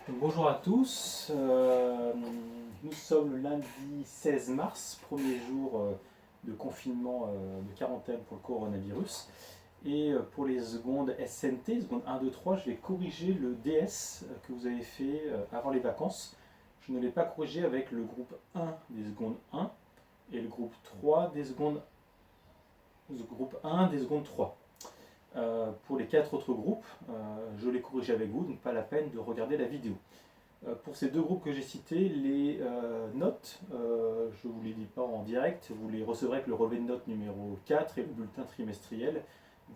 Donc, bonjour à tous, nous sommes le lundi 16 mars, premier jour de confinement de quarantaine pour le coronavirus. Et pour les secondes SNT, seconde 1, 2, 3, je vais corriger le DS que vous avez fait avant les vacances. Je ne l'ai pas corrigé avec le groupe 1 des secondes 1 et le groupe 3 des secondes, le groupe 1 des secondes 3. Pour les 4 autres groupes, je les corrige avec vous, donc pas la peine de regarder la vidéo. Pour ces deux groupes que j'ai cités, les notes, je ne vous les dis pas en direct, vous les recevrez avec le relevé de notes numéro 4 et le bulletin trimestriel.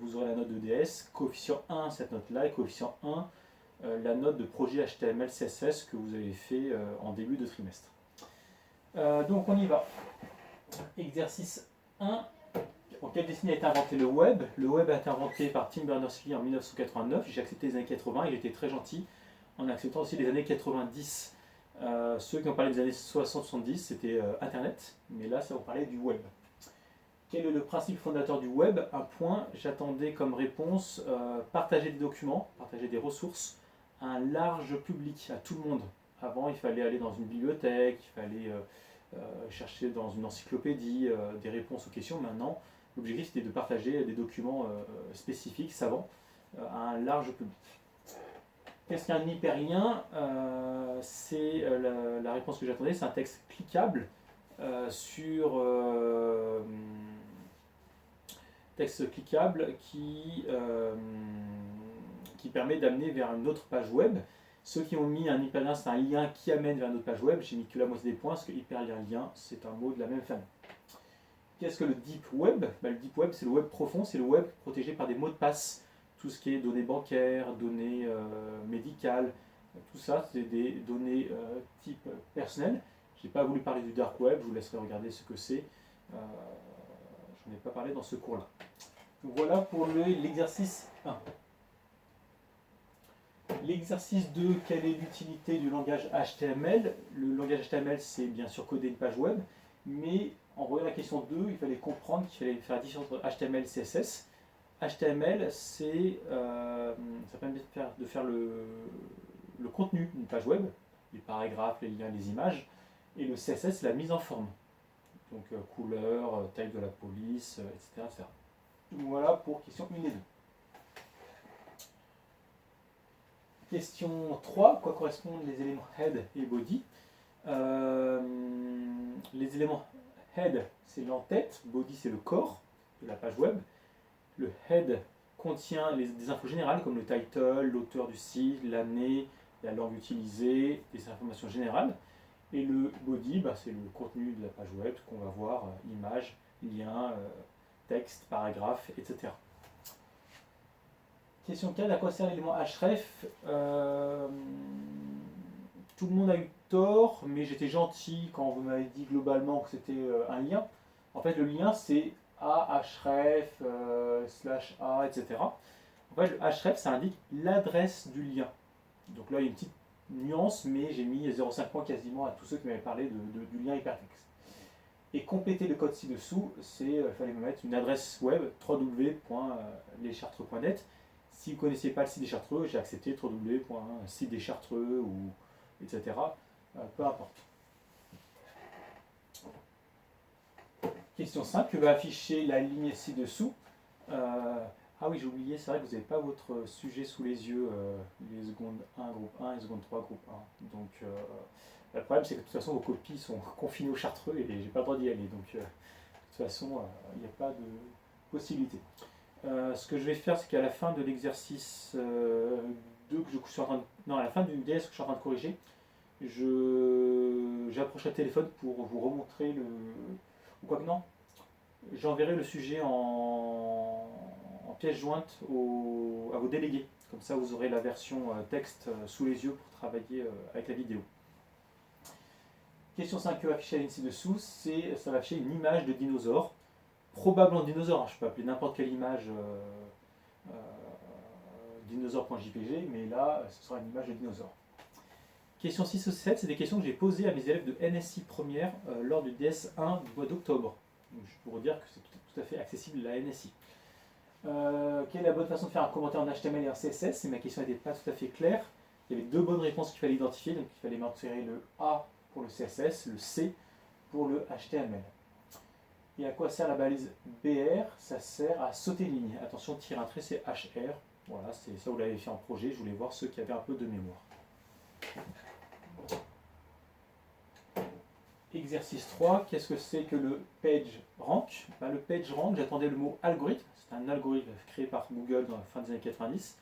Vous aurez la note de DS, coefficient 1 cette note-là, et coefficient 1 la note de projet HTML CSS que vous avez fait en début de trimestre. Donc on y va. Exercice 1. En quelle décennie a été inventé le web? Le web a été inventé par Tim Berners-Lee en 1989. J'ai accepté les années 80, il était très gentil en acceptant aussi les années 90. Ceux qui ont parlé des années 60-70, c'était Internet, mais là, ça va parler du web. Quel est le principe fondateur du web? Un point, j'attendais comme réponse partager des documents, partager des ressources à un large public, à tout le monde. Avant, il fallait aller dans une bibliothèque, il fallait chercher dans une encyclopédie des réponses aux questions. Maintenant, l'objectif c'était de partager des documents spécifiques, savants, à un large public. Qu'est-ce qu'un hyperlien? C'est la réponse que j'attendais, c'est un texte cliquable sur texte cliquable qui permet d'amener vers une autre page web. Ceux qui ont mis un hyperlien, c'est un lien qui amène vers une autre page web. J'ai mis que la moitié des points, parce que hyperlien, lien, c'est un mot de la même famille. Qu'est-ce que le deep web? Le deep web, c'est le web profond, c'est le web protégé par des mots de passe. Tout ce qui est données bancaires, données médicales, tout ça, c'est des données type personnel. Je n'ai pas voulu parler du dark web, je vous laisserai regarder ce que c'est. Je n'en ai pas parlé dans ce cours-là. Donc voilà pour l'exercice 1. L'exercice 2, quelle est l'utilité du langage HTML? Le langage HTML, c'est bien sûr coder une page web, mais en voyant la question 2, il fallait comprendre qu'il fallait faire la différence entre HTML et CSS. HTML, ça permet de faire le contenu d'une page web, les paragraphes, les liens, les images, et le CSS, c'est la mise en forme. Donc couleur, taille de la police, etc., etc. Donc voilà pour question 1 et 2. Question 3, quoi correspondent les éléments head et body? Les éléments head, c'est l'entête, body, c'est le corps de la page web. Le head contient des infos générales comme le title, l'auteur du site, l'année, la langue utilisée, des informations générales. Et le body, c'est le contenu de la page web qu'on va voir, images, liens, texte, paragraphe, etc. Question 4, à quoi sert l'élément href? Tout le monde a eu tort, mais j'étais gentil quand vous m'avez dit globalement que c'était un lien. En fait, le lien, c'est a, href, /a, etc. En fait, le href, ça indique l'adresse du lien. Donc là, il y a une petite nuance, mais j'ai mis 0,5 points quasiment à tous ceux qui m'avaient parlé du lien hypertexte. Et compléter le code ci-dessous, il fallait me mettre une adresse web www.leschartreux.net. Si vous ne connaissiez pas le site des Chartreux, j'ai accepté www.sitedeschartreux ou etc. Peu importe. Question 5, que va afficher la ligne ci-dessous? Ah oui, j'ai oublié, c'est vrai que vous n'avez pas votre sujet sous les yeux, les secondes 1, groupe 1 et seconde 3, groupe 1. Donc, le problème, c'est que de toute façon, vos copies sont confinées au Chartreux et j'ai pas le droit d'y aller. Donc, de toute façon, il n'y a pas de possibilité. Ce que je vais faire, c'est qu'à la fin de l'exercice 2, que je suis en train de... Non, à la fin du DS que je suis en train de corriger, j'approche le téléphone pour vous remontrer le... Ou quoi que non, j'enverrai le sujet en pièce jointe à vos délégués. Comme ça, vous aurez la version texte sous les yeux pour travailler avec la vidéo. Question 5, afficher la ligne ci-dessous, ça va afficher une image de dinosaure. Probablement dinosaure, je peux appeler n'importe quelle image dinosaure.jpg, mais là, ce sera une image de dinosaure. Question 6 ou 7, c'est des questions que j'ai posées à mes élèves de NSI première lors du DS1 du mois d'octobre. Je pourrais dire que c'est tout à fait accessible à la NSI. Quelle est la bonne façon de faire un commentaire en HTML et en CSS? Et ma question n'était pas tout à fait claire. Il y avait deux bonnes réponses qu'il fallait identifier, donc il fallait mentionner le A pour le CSS, le C pour le HTML. Et à quoi sert la balise BR? Ça sert à sauter ligne. Attention, tirer un trait, c'est HR. Voilà, c'est ça, vous l'avez fait en projet. Je voulais voir ceux qui avaient un peu de mémoire. Exercice 3, qu'est-ce que c'est que le PageRank? Le PageRank, j'attendais le mot algorithme. C'est un algorithme créé par Google dans la fin des années 90.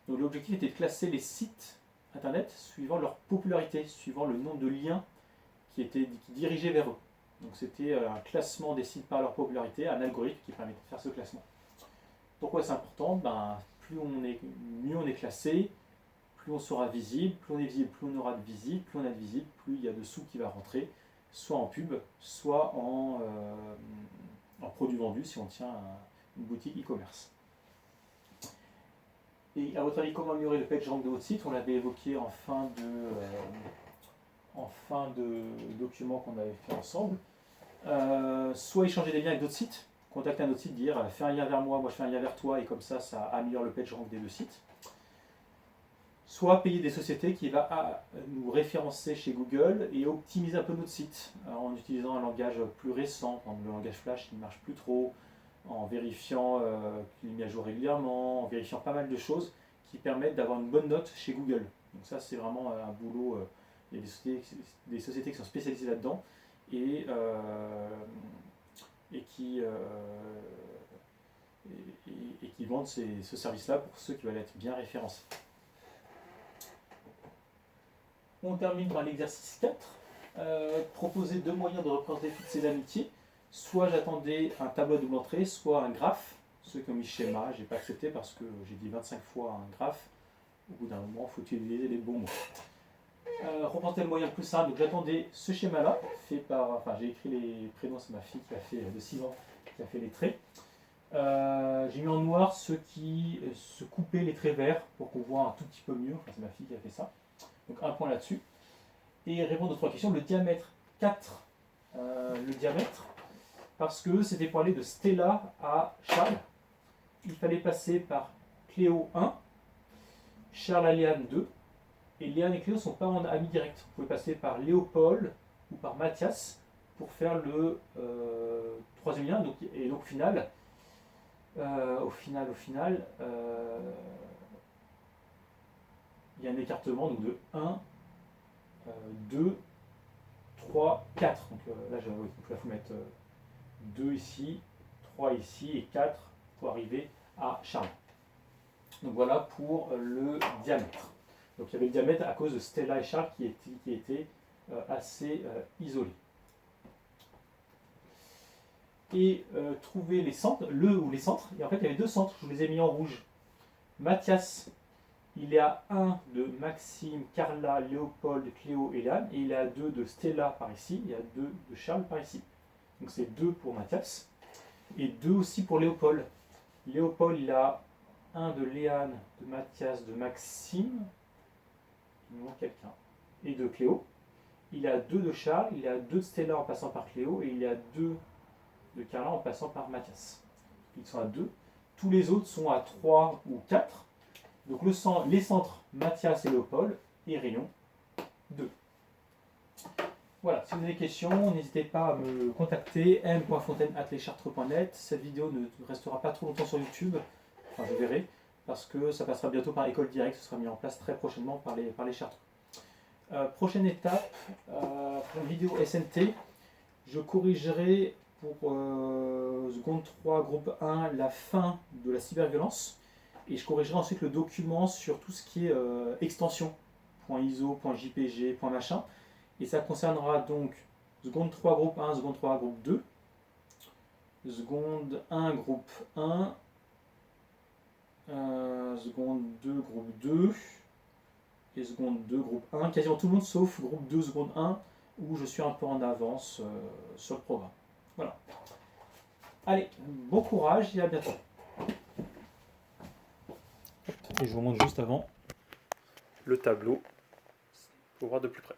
Donc l'objectif était de classer les sites internet suivant leur popularité, suivant le nombre de liens qui dirigeaient vers eux. Donc c'était un classement des sites par leur popularité, un algorithme qui permettait de faire ce classement. Pourquoi c'est important? Mieux on est classé, plus on sera visible, plus on est visible, plus on aura de visibles, plus on a de visibles, plus il y a de sous qui va rentrer, soit en pub, soit en produit vendu si on tient une boutique e-commerce. Et à votre avis, comment améliorer le PageRank de votre site? On l'avait évoqué en fin de document qu'on avait fait ensemble. Soit échanger des liens avec d'autres sites, contacter un autre site, dire fais un lien vers moi, moi je fais un lien vers toi, et comme ça, ça améliore le PageRank des deux sites. Soit payer des sociétés qui vont nous référencer chez Google et optimiser un peu notre site en utilisant un langage plus récent, le langage Flash qui ne marche plus trop, en vérifiant qu'il est mis à jour régulièrement, en vérifiant pas mal de choses qui permettent d'avoir une bonne note chez Google. Donc ça c'est vraiment un boulot, il y a des sociétés qui sont spécialisées là-dedans et qui vendent ce service-là pour ceux qui veulent être bien référencés. On termine par l'exercice 4. Proposer deux moyens de représenter toutes ces amitiés. Soit j'attendais un tableau à double entrée, soit un graphe. Ceux qui ont mis schéma, je n'ai pas accepté parce que j'ai dit 25 fois un graphe. Au bout d'un moment, il faut utiliser les bons mots. Représenter le moyen le plus simple. Donc j'attendais ce schéma-là, fait par. Enfin, j'ai écrit les prénoms, c'est ma fille qui a fait de 6 ans, qui a fait les traits. J'ai mis en noir ceux qui se coupaient les traits verts pour qu'on voit un tout petit peu mieux. Enfin, c'est ma fille qui a fait ça. Donc un point là-dessus. Et répondre aux trois questions. Le diamètre 4. Le diamètre, parce que c'était pour aller de Stella à Charles. Il fallait passer par Cléo 1, Charles à Léane 2. Et Léane et Cléo ne sont pas en amis direct. Vous pouvez passer par Léopold ou par Mathias pour faire le troisième lien. Et donc au final, il y a un écartement donc de 1, 2, 3, 4. Donc là, il faut mettre 2 ici, 3 ici et 4 pour arriver à Charles. Donc voilà pour le diamètre. Donc il y avait le diamètre à cause de Stella et Charles qui étaient assez isolés. Et trouver les centres, les centres. Et en fait, il y avait deux centres, je vous les ai mis en rouge. Mathias, il est à 1 de Maxime, Carla, Léopold, Cléo et Léane, et il est à 2 de Stella par ici, et à 2 de Charles par ici. Donc c'est 2 pour Mathias, et 2 aussi pour Léopold. Léopold, il a 1 de Léane, de Mathias, de Maxime, il me manque quelqu'un, et de Cléo. Il a 2 de Charles, il a 2 de Stella en passant par Cléo, et il a 2 de Carla en passant par Mathias. Ils sont à 2. Tous les autres sont à 3 ou 4. Donc les centres Mathias et Léopold et rayon 2. Voilà, si vous avez des questions, n'hésitez pas à me contacter m.fontaine@leschartres.net. Cette vidéo ne restera pas trop longtemps sur YouTube, enfin je verrai, parce que ça passera bientôt par École Directe, ce sera mis en place très prochainement par les Chartreux. Prochaine étape, pour une vidéo SNT, je corrigerai pour seconde 3, groupe 1, la fin de la cyberviolence. Et je corrigerai ensuite le document sur tout ce qui est extension, .iso, .jpg, .machin. Et ça concernera donc seconde 3, groupe 1, seconde 3, groupe 2, seconde 1, groupe 1, seconde 2, groupe 2, et seconde 2, groupe 1. Quasiment tout le monde sauf groupe 2, seconde 1, où je suis un peu en avance sur le programme. Voilà. Allez, bon courage et à bientôt. Et je vous montre juste avant le tableau pour voir de plus près.